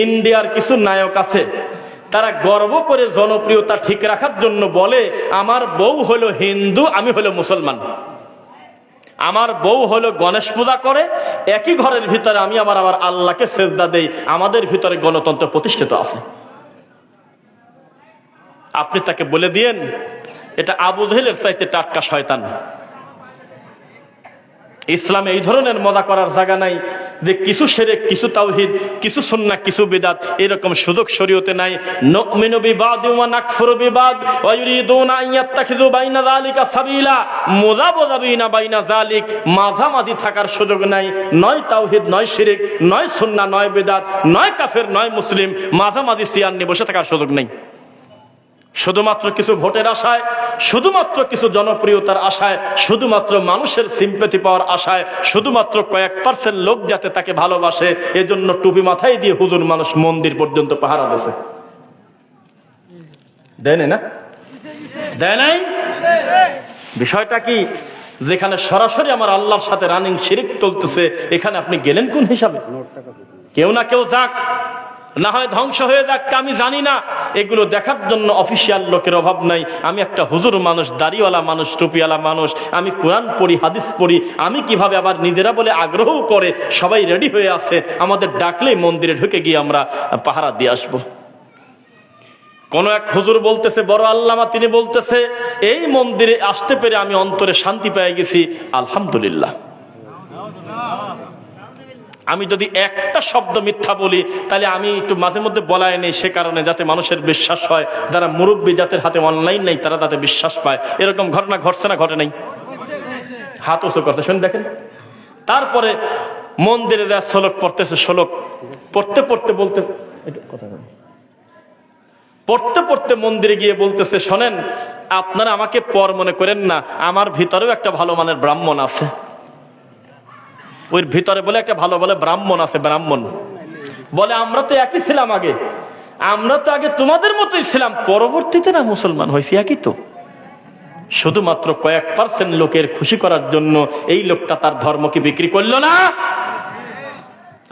ইন্ডিয়ার কিছু নায়ক আছে, তারা গর্ব করে জনপ্রিয়তা ঠিক রাখার জন্য বলে আমার বউ হলো হিন্দু, আমি হলো মুসলমান। আমার বউ হলো গণেশ পূজা করে, একই ঘরের ভিতরে আমি আবার আল্লাহকে সেজদা দেই, আমাদের ভিতরে গণতন্ত্র প্রতিষ্ঠিত আছে। আপনি তাকে বলে দিয়েন এটা আবু জেহেলের চাইতে টাটকা শয়তান। ইসলামে এই ধরনের মজা করার জায়গা নাই যে কিছু শিরক, কিছু তাওহীদ, কিছু সুন্নাহ, কিছু বিদআত, এরকম সুযোগ শরীয়তে নাই। নুমিনু বিবাদি ওয়া নাকফুরু বিবাদ ওয়া ইউরিদুনা আন ইয়াত্তাখিযু বাইনা যালিকা সাবিলা, মুযাবযাবিনা বাইনা যালিক, মাঝামাঝি থাকার সুযোগ নাই। নয় তাওহীদ, নয় শিরক, নয় সুন্নাহ, নয় বিদআত, নয় কাফের, নয় মুসলিম, মাঝামাঝি চেয়ার নিয়ে বসে থাকার সুযোগ নেই। শুধুমাত্র কিছু ভোটের আশায়, শুধুমাত্র কিছু জনপ্রিয়তার আশায়, শুধুমাত্র মানুষের সিম্পেথি পাওয়ার আশায়, শুধুমাত্র কয়েক পার্সেন্ট লোক যাতে তাকে ভালোবাসে, এজন্য টুপি মাথায় দিয়ে হুজুর মানুষ মন্দির পর্যন্ত পাহারা দিয়েছে। দেয় না? দেয় নাই? বিষয়টা কি? যেখানে সরাসরি আমার আল্লাহর সাথে রানিং শিরক চলতেছে, এখানে আপনি গেলেন কোন হিসাবে? কেউ না কেউ যাক, না হয় ধ্বংস হয়ে যাক, আমি জানি না। এগুলো দেখার জন্য অফিসিয়াল লোকের অভাব নাই। আমি একটা হুজুর মানুষ, দাড়িওয়ালা মানুষ, টুপিওয়ালা মানুষ, আমি কোরআন পড়ি, হাদিস পড়ি। আমি কিভাবে আবার নিজেরা বলে আগ্রহ করে সবাই রেডি হয়ে আছে, আমাদের ডাকলেই মন্দিরে ঢুকে গিয়ে আমরা পাহারা দিয়ে আসবো। কোন এক হুজুর বলতেছে, বড় আল্লামা, তিনি বলতেছে এই মন্দিরে আসতে পেরে আমি অন্তরে শান্তি পেয়ে গেছি, আলহামদুলিল্লাহ। আমি যদি একটা শব্দ মিথ্যা বলি তাহলে আমি একটু মাঝে মধ্যে বলাই নেই, সে কারণে যাতে মানুষের বিশ্বাস হয়, যারা মুরব্বী, যাদের হাতে অনলাইন নেই, তারা যাতে বিশ্বাস পায়। এরকম ঘটনা ঘটছে না ঘটে নাই? হাত উঁচু করতে শুনে দেখেন। তারপরে মন্দিরে যা শ্লোক পড়তেছে, শ্লোক পড়তে পড়তে বলতে পড়তে পড়তে মন্দিরে গিয়ে বলতেছে, শোনেন, আপনারা আমাকে পর মনে করেন না, আমার ভিতরেও একটা ভালো মানের ব্রাহ্মণ আছে। ওই ভিতরে বলে একটা ভালো বলে ব্রাহ্মণ আছে। ব্রাহ্মণ বলে আমরা তো একই ছিলাম আগে, আমরা তো আগে তোমাদের মতোই ছিলাম, পরবর্তীতে না মুসলমান হয়েছি, একই তো। শুধুমাত্র কয়েক পার্সেন্ট লোকের খুশি করার জন্য এই লোকটা তার ধর্মকে বিক্রি করলো না।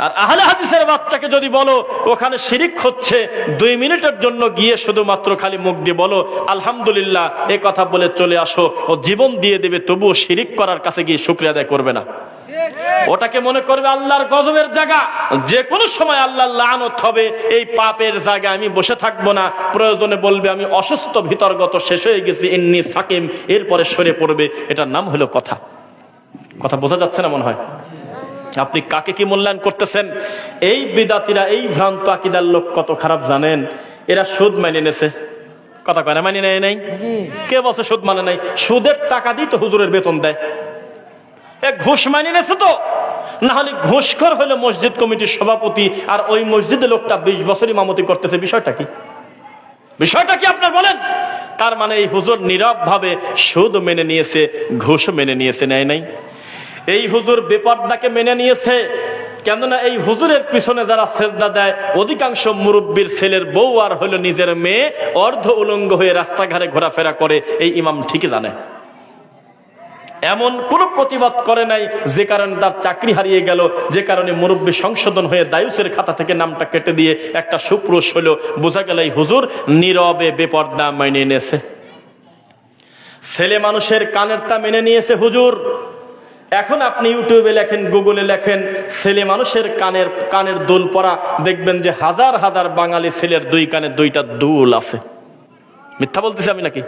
আর আহলে হাদিসের বাচ্চাকে যদি বলো ওখানে শিরিক হচ্ছে, 2 মিনিটের জন্য গিয়ে শুধুমাত্র খালি মুখ দিয়ে বলো আলহামদুলিল্লাহ, এ কথা বলে চলে আসো, ও জীবন দিয়ে দেবে, তবুও শিরিক করার কাছে গিয়ে শুকরিয়া আদায় করবে না। ওটাকে মনে করবে আল্লাহর গজবের জায়গা, যে কোনো সময় আল্লাহর লানত হবে, এই পাপের জায়গায় আমি বসে থাকবো না। প্রয়োজনে বলবে আমি অসুস্থ, ভিতরগত শেষ হয়ে গেছি, ইন্নী সাকিম, এরপরে সরে পড়বে। এটার নাম হলো কথা। কথা বোঝা যাচ্ছে না মনে হয়? আপনি কাকে কি মূল্যায়ন করতেছেন? এই বিদাতিরা, এই ভ্রান্ত আকীদার লোক কত খারাপ জানেন? এরা সুদ মেনে নেছে। কথা কয় না? মানে নেয় নাই? কে বলছে সুদ মানে নাই? সুদের টাকা দিয়ে তো হুজুরের বেতন দেয়। ঘুষ মানে নেছে তো, না হলে ঘুষখোর হলো মসজিদ কমিটির সভাপতি, আর ওই মসজিদে লোকটা 20 বছর ইমামতি করতেছে। বিষয়টা কি? বিষয়টা কি আপনার বলেন? তার মানে এই হুজুর নীরব ভাবে সুদ মেনে নিয়েছে, ঘুষ মেনে নিয়েছে, নেয় নাই? এই হুজুর বেপরদাকে মেনে নিয়েছে। কেননা এই হুজুরের পিছনে যারা সেজদা দেয়, অধিকাংশ মুরব্বীর ছেলের বউ আর হলো নিজের মেয়ে, অর্ধ উলঙ্গ হয়ে রাস্তাঘাটে ঘোরাফেরা করে। এই ইমাম ঠিকই জানে। এমন কোন প্রতিবাদ করে নাই যে কারণে তার চাকরি হারিয়ে গেল, যে কারণে মুরব্বী সংশোধন হয়ে দায়ুসের খাতা থেকে নামটা কেটে দিয়ে একটা সুপুরুষ হলো। বোঝা গেল এই হুজুর নীরবে বেপরদা মেনে নিয়েছে। ছেলে মানুষের কানেরটা মেনে নিয়েছে হুজুর। এখন আপনি ইউটিউবে লেখেন, গুগলে লেখেন, ছেলে মানুষের কানের দুল পরা, দেখবেন যে হাজার হাজার বাঙালি ছেলের 2 কানে 2টা দুল আছে। মিথ্যা বলতেছি আমি নাকি?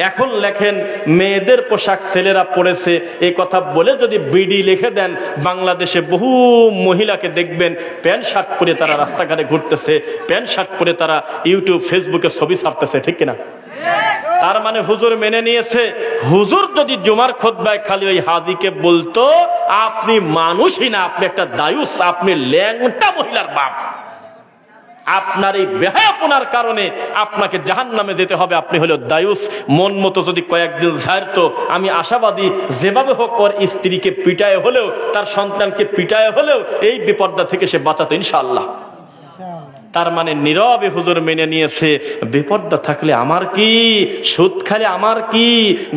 এখন লেখেন মেয়েদের পোশাক ছেলেরা পরেছে, এই কথা বলে যদি বিডি লিখে দেন, বাংলাদেশে বহু মহিলাকে দেখবেন প্যান্ট শার্ট পরে তারা রাস্তাঘাটে ঘুরতেছে, প্যান্ট শার্ট পরে তারা ইউটিউব ফেসবুকে ছবি ছাড়তেছে। ঠিক কিনা? তার মানে হুজুর মেনে নিয়েছে। হুজুর যদি জুমার খুতবায় খালি ওই হাদিকে বলতো আপনি মানুষই না, আপনি একটা দায়ুস, আপনি ল্যাংটা মহিলার বাপ, আপনার এই বেহায়াপনার কারণে আপনাকে জাহান্নামে যেতে হবে, আপনি হলো দায়ুস, মন মতো যদি কয়েকদিন ছাড়তো, আমি আশাবাদী যেভাবে হোক ওর স্ত্রীকে পিটায় হলেও, তার সন্তানকে পিটায় হলেও এই বিপদটা থেকে সে বাঁচাতো ইনশাআল্লাহ। তার মানে নীরবে হুজুর মেনে নিয়েছে। বেপরদা থাকলে আমার কি, সুদ খালে আমার কি,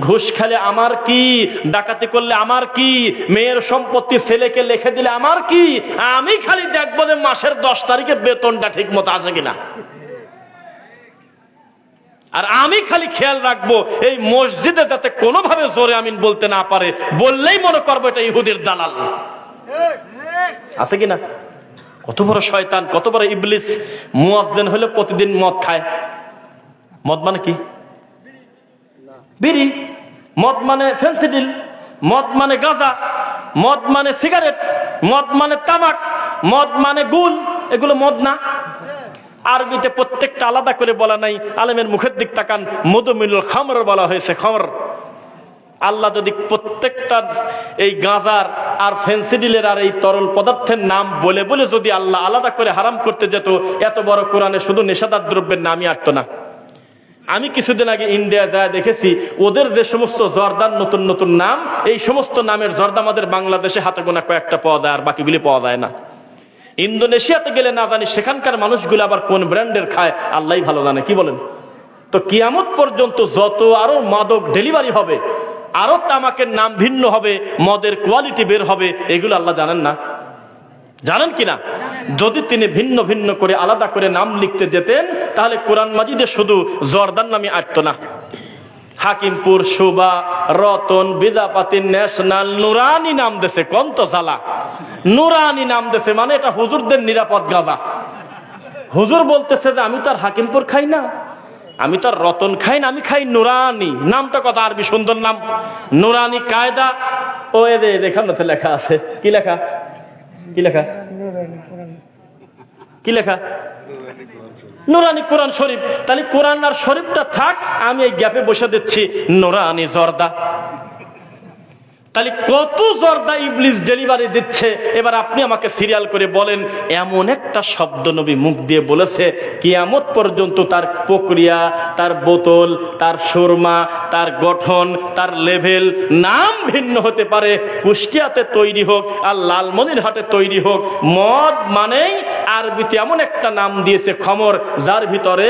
ঘুষ খালে আমার কি, ডাকাতি করলে আমার কি, মেয়ের সম্পত্তি ছেলেকে লিখে দিলে আমার কি, আমি খালি দেখবো যে মাসের 10 তারিখে বেতনটা ঠিক মতো আসে কিনা। আর আমি খালি খেয়াল রাখবো এই মসজিদে যাতে কোনোভাবে জোরে আমিন বলতে না পারে, বললেই মনে করবো এটা ইহুদির দালাল। আছে কিনা? কত বড় শয়তান, কত বড় ইবলিস। মুয়াজ্জিন হলে প্রতিদিন মদ খায়। মদ মানে কি? বিড়ি। মদ মানে ফেন্সিডিল। মদ মানে গাঁজা। মদ মানে সিগারেট। মদ মানে তামাক। মদ মানে গুল। এগুলো মদ না? আরবিতে প্রত্যেকটা আলাদা করে বলা নাই। আলেমের মুখের দিক তাকান, মধুমিনুল খামর বলা হয়েছে, খমর। আল্লাহ যদি প্রত্যেকটা এই গাঁজার আর ফেন্সিডিলের আর এই তরল পদার্থের নাম বলে বলে যদি আল্লাহ আলাদা করে হারাম করতে যেত, এত বড় কোরআনে শুধু নেশাদার দ্রব্যের নামই আসতো না। আমি কিছুদিন আগে ইন্ডিয়া যায় দেখেছি, ওদের যে সমস্ত জর্দার নতুন নতুন নাম, এই সমস্ত নামের জর্দা আমাদের বাংলাদেশে হাতে গোনা কয়েকটা পাওয়া যায়, আর বাকিগুলি পাওয়া যায় না। ইন্দোনেশিয়াতে গেলে না জানি সেখানকার মানুষগুলো আবার কোন ব্র্যান্ডের খায় আল্লাহই ভালো জানে। কি বলেন? তো কিয়ামত পর্যন্ত যত আরো মাদক ডেলিভারি হবে, আরো তামাকের নাম ভিন্ন হবে, মদের কোয়ালিটি বের হবে, এগুলো আল্লাহ জানেন না? জানেন কিনা? যদি তিনি ভিন্ন ভিন্ন করে আলাদা করে নাম লিখতে যেতেন, তাহলে কোরআন মাজিদে শুধু জর্দার নামে আসতো না। হাকিমপুর, শোভা, রতন, বিদাপাতি, ন্যাশনাল, নুরানি নাম দেশে। কন্ত জ্বালা! নুরানি নাম দেশে মানে এটা হুজুরদের নিরাপদ গাঁজা। হুজুর বলতেছে যে আমি তো আর হাকিমপুর খাই না, আমি তো আর রতন খাই না, আমি খাই নুরানি। নামটা কত আরবি সুন্দর নাম, নুরানি কায়দা। ও দেখানো তো লেখা আছে। কি লেখা? কি লেখা? কি লেখা? নুরানি কোরআন শরীফ। তাহলে কোরআন আর শরীফটা থাক, আমি এই গ্যাপে বসে দিচ্ছি নুরানি জর্দা। তাহলে কত জর্দা ইবলিস ডেলিভারি দিচ্ছে। এবার আপনি আমাকে সিরিয়াল করে বলেন, এমন একটা শব্দ নবী মুখ দিয়ে বলেছে কিয়ামত পর্যন্ত তার প্রক্রিয়া, তার বোতল, তার সুরমা, তার গঠন, তার লেভেল, নাম ভিন্ন হতে পারে। কুষ্টিয়াতে তৈরি হোক আর লালমনিরহাটে তৈরি হোক, মদ মানেই আরবিতে এমন একটা নাম দিয়েছে খমর, যার ভিতরে